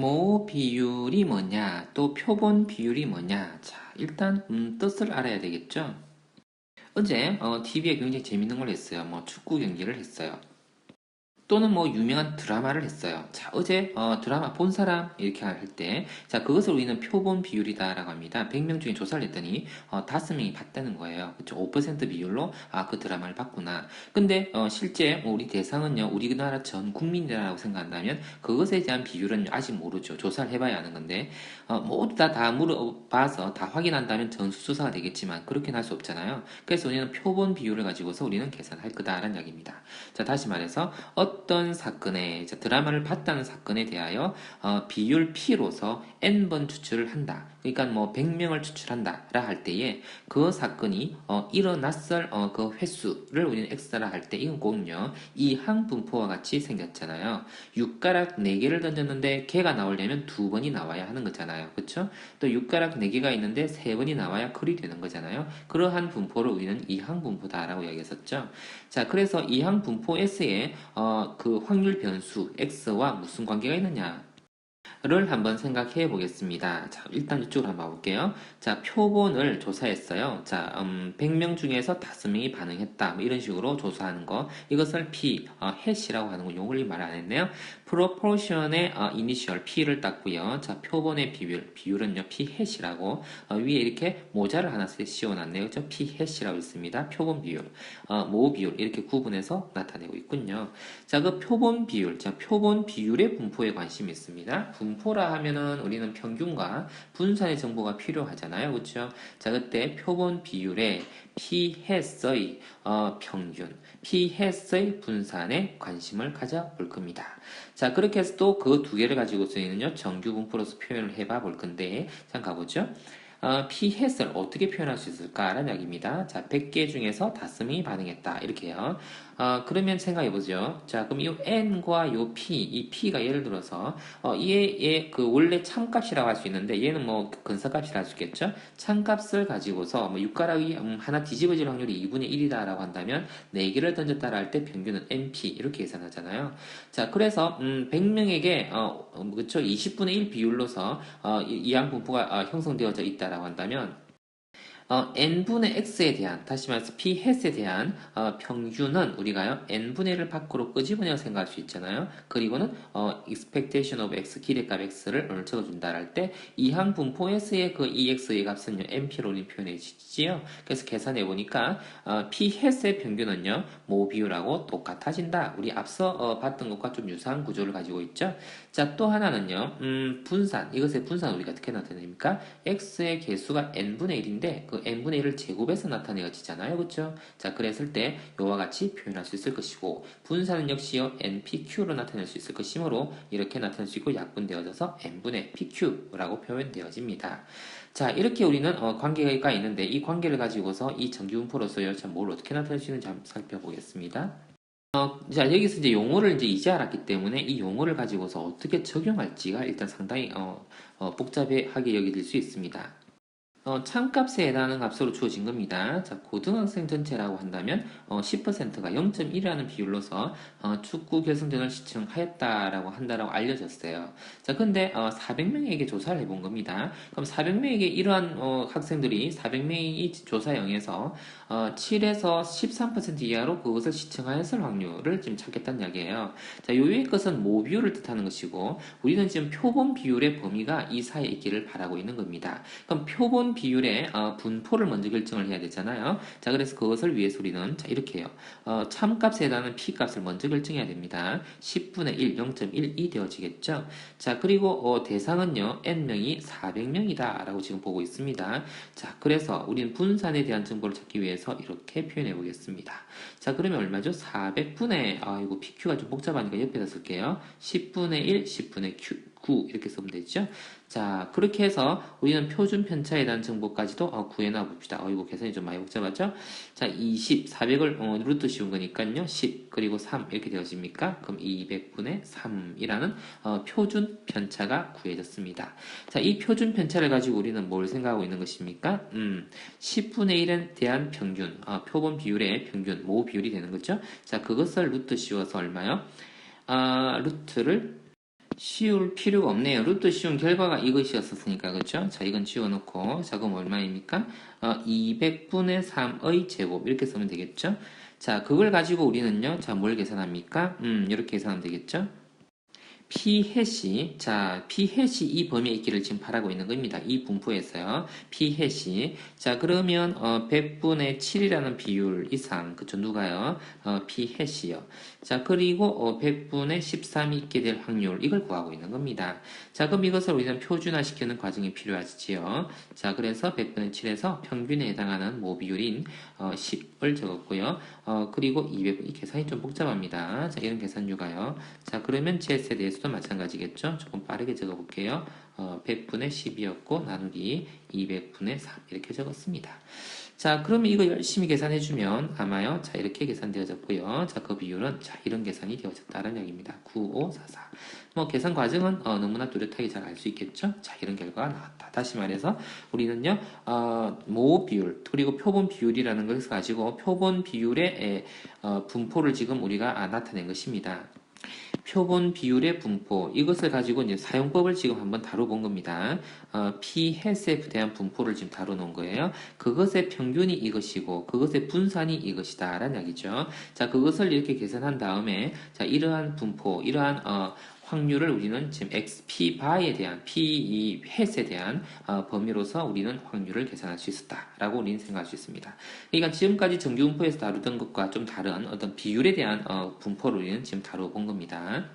모 비율이 뭐냐, 또 표본 비율이 뭐냐. 자, 일단 뜻을 알아야 되겠죠. 어제 TV에 굉장히 재밌는 걸 했어요. 뭐 축구 경기를 했어요. 또는 뭐 유명한 드라마를 했어요. 자, 어제 드라마 본 사람 이렇게 할 때, 자, 그것을 우리는 표본 비율이다라고 합니다. 100명 중에 조사를 했더니 5명이 봤다는 거예요. 그쵸? 5% 비율로 그 드라마를 봤구나. 근데 실제 뭐 우리 대상은요, 우리나라 전 국민이라고 생각한다면 그것에 대한 비율은 아직 모르죠. 조사를 해봐야 하는 건데 모두 다 물어봐서 다 확인한다면 전수조사가 되겠지만 그렇게는 할 수 없잖아요. 그래서 우리는 표본 비율을 가지고서 우리는 계산할 거다라는 이야기입니다. 자, 다시 말해서 어떤 사건에 드라마를 봤다는 사건에 대하여 비율 P로서 N번 추출을 한다. 그러니까 뭐 100명을 추출한다라 할 때에 그 사건이 일어났을 그 횟수를 우리는 X라 할 때 이건 꼭요. 이 항분포와 같이 생겼잖아요. 6가락 4개를 던졌는데 개가 나오려면 2번이 나와야 하는 거잖아요. 그렇죠? 또 6가락 4개가 있는데 3번이 나와야 글이 되는 거잖아요. 그러한 분포를 우리는 이항분포다라고 이야기했었죠. 자, 그래서 이항 분포 S에 그 확률 변수 X와 무슨 관계가 있느냐? 를 한번 생각해 보겠습니다. 자, 일단 이쪽으로 한번 봐볼게요. 자, 표본을 조사했어요. 자, 100명 중에서 5명이 반응했다. 뭐 이런 식으로 조사하는 거. 이것을 P, 해시라고 하는 거. 요걸 말 안 했네요. proportion의 initial P를 땄고요. 자, 표본의 비율은요, P 해시라고 위에 이렇게 모자를 하나 씌워놨네요. 그죠? P 해시라고 있습니다. 표본 비율, 모 비율 이렇게 구분해서 나타내고 있군요. 자, 그 표본 비율, 자, 표본 비율의 분포에 관심이 있습니다. 분포라 하면은 우리는 평균과 분산의 정보가 필요하잖아요. 그렇죠? 자, 그때 표본 비율에 p햇의 평균, p햇의 분산에 관심을 가져볼 겁니다. 자, 그렇게 해서 또 그 두 개를 가지고 저희는요, 정규 분포로서 표현을 해봐 볼 건데, 잠깐 가보죠. p햇을 어떻게 표현할 수 있을까라는 이야기입니다. 자, 100개 중에서 5명이 반응했다. 이렇게요. 그러면 생각해보죠. 자, 그럼 이 n과 이 p가 예를 들어서, 얘 원래 참값이라고 할 수 있는데, 얘는 뭐 근사값이라 할 수 있겠죠? 참값을 가지고서, 뭐, 6가락이 하나 뒤집어질 확률이 2분의 1이다라고 한다면, 4개를 던졌다라 할 때 평균은 np, 이렇게 계산하잖아요. 자, 그래서, 100명에게, 그쵸? 20분의 1 비율로서, 이항 분포가 형성되어져 있다라고 한다면, n분의 x에 대한, 다시 말해서 p 햇에 대한 평균은 우리가요, n분의 1을 밖으로 끄집어내어 생각할 수 있잖아요. 그리고는 expectation of x, 기대값 x를 오늘 적어준다 할 때 이항 분포에서의 그 ex의 값은요, np로 표현해 주지요. 그래서 계산해 보니까 p 햇의 평균은요, 모 비율하고 똑같아진다. 우리 앞서 봤던 것과 좀 유사한 구조를 가지고 있죠. 자, 또 하나는요, 분산. 이것의 분산 우리가 어떻게 나타냅니까? x의 개수가 n분의 1인데 그 n분의 1을 제곱해서 나타내어지잖아요. 그렇죠? 자, 그랬을 때 이와 같이 표현할 수 있을 것이고 분산은 역시요 npq로 나타낼 수 있을 것이므로 이렇게 나타낼 수 있고 약분되어져서 n분의 pq라고 표현되어집니다. 자, 이렇게 우리는 관계가 있는데 이 관계를 가지고서 이 정규분포로서요, 자, 뭘 어떻게 나타낼 수 있는지 한번 살펴보겠습니다. 자, 여기서 이제 용어를 이제 알았기 때문에 이 용어를 가지고서 어떻게 적용할지가 일단 상당히 복잡하게 여겨질 수 있습니다. 참값에 해당하는 값으로 주어진 겁니다. 자, 고등학생 전체라고 한다면 10%가 0.1이라는 비율로서 축구 결승전을 시청하였다라고 한다라고 알려졌어요. 자, 근데 400명에게 조사를 해본 겁니다. 그럼 400명에게 이러한 학생들이 400명이 조사형에서 7에서 13% 이하로 그것을 시청하였을 확률을 지금 찾겠다는 이야기예요. 자, 요 위의 것은 모 비율을 뜻하는 것이고 우리는 지금 표본 비율의 범위가 이 사이에 있기를 바라고 있는 겁니다. 그럼 표본 비율의 분포를 먼저 결정을 해야 되잖아요. 자, 그래서 그것을 위해서 우리는 자, 이렇게 해요. 참값에 해당하는 p값을 먼저 결정해야 됩니다. 10분의 1, 0.12 되어지겠죠. 자, 그리고 대상은요, n명이 400명이다 라고 지금 보고 있습니다. 자, 그래서 우리는 분산에 대한 정보를 찾기 위해서 이렇게 표현해 보겠습니다. 자, 그러면 얼마죠? 400분의, 이거 pq가 좀 복잡하니까 옆에다 쓸게요. 10분의 1, 10분의 9 이렇게 쓰면 되죠. 자, 그렇게 해서 우리는 표준 편차에 대한 정보까지도 구해놔 봅시다. 이거 계산이 좀 많이 복잡하죠? 자, 20, 400을 루트 씌운 거니까요. 10 그리고 3 이렇게 되어집니까? 그럼 200분의 3이라는 표준 편차가 구해졌습니다. 자, 이 표준 편차를 가지고 우리는 뭘 생각하고 있는 것입니까? 10분의 1에 대한 평균, 표본 비율의 평균, 모 비율이 되는 거죠? 자, 그것을 루트 씌워서 얼마요? 루트를 씌울 필요가 없네요. 루트 씌운 결과가 이것이었으니까, 그죠? 자, 이건 지워놓고, 자, 그럼 얼마입니까? 200분의 3의 제곱. 이렇게 쓰면 되겠죠? 자, 그걸 가지고 우리는요, 자, 뭘 계산합니까? 이렇게 계산하면 되겠죠? p 해시 자, p 해시 이 범위에 있기를 지금 바라고 있는 겁니다. 이 분포에서요. p 해시 자, 그러면 100분의 7이라는 비율 이상 그쵸 누가요? p 해시요. 자, 그리고 100분의 13이 있게 될 확률 이걸 구하고 있는 겁니다. 자, 그럼 이것을 우리는 표준화시키는 과정이 필요하지요. 자, 그래서 100분의 7에서 평균에 해당하는 모 비율인 10을 적었고요. 그리고 200, 이 계산이 좀 복잡합니다. 자, 이런 계산류가요. 자, 그러면 ZS에 대해서도 마찬가지겠죠? 조금 빠르게 적어볼게요. 100분의 10이었고, 나누기 200분의 3. 이렇게 적었습니다. 자, 그러면 이거 열심히 계산해주면 아마요. 자, 이렇게 계산되어졌고요. 자, 그 비율은 자, 이런 계산이 되어졌다는 얘기입니다. 9544. 뭐, 계산 과정은 너무나 뚜렷하게 잘 알 수 있겠죠? 자, 이런 결과가 나왔다. 다시 말해서 우리는요, 모 비율, 그리고 표본 비율이라는 것을 가지고 표본 비율의 분포를 지금 우리가 나타낸 것입니다. 표본 비율의 분포 이것을 가지고 이제 사용법을 지금 한번 다뤄본 겁니다. p-햇에 대한 분포를 지금 다뤄놓은 거예요. 그것의 평균이 이것이고 그것의 분산이 이것이다 라는 이야기죠. 자, 그것을 이렇게 계산한 다음에 자, 이러한 분포 이러한 확률을 우리는 지금 xp 바에 대한 p 햇에 대한 범위로서 우리는 확률을 계산할 수 있었다라고 우리는 생각할 수 있습니다. 그러니까 지금까지 정규분포에서 다루던 것과 좀 다른 어떤 비율에 대한 분포를 우리는 지금 다뤄본 겁니다.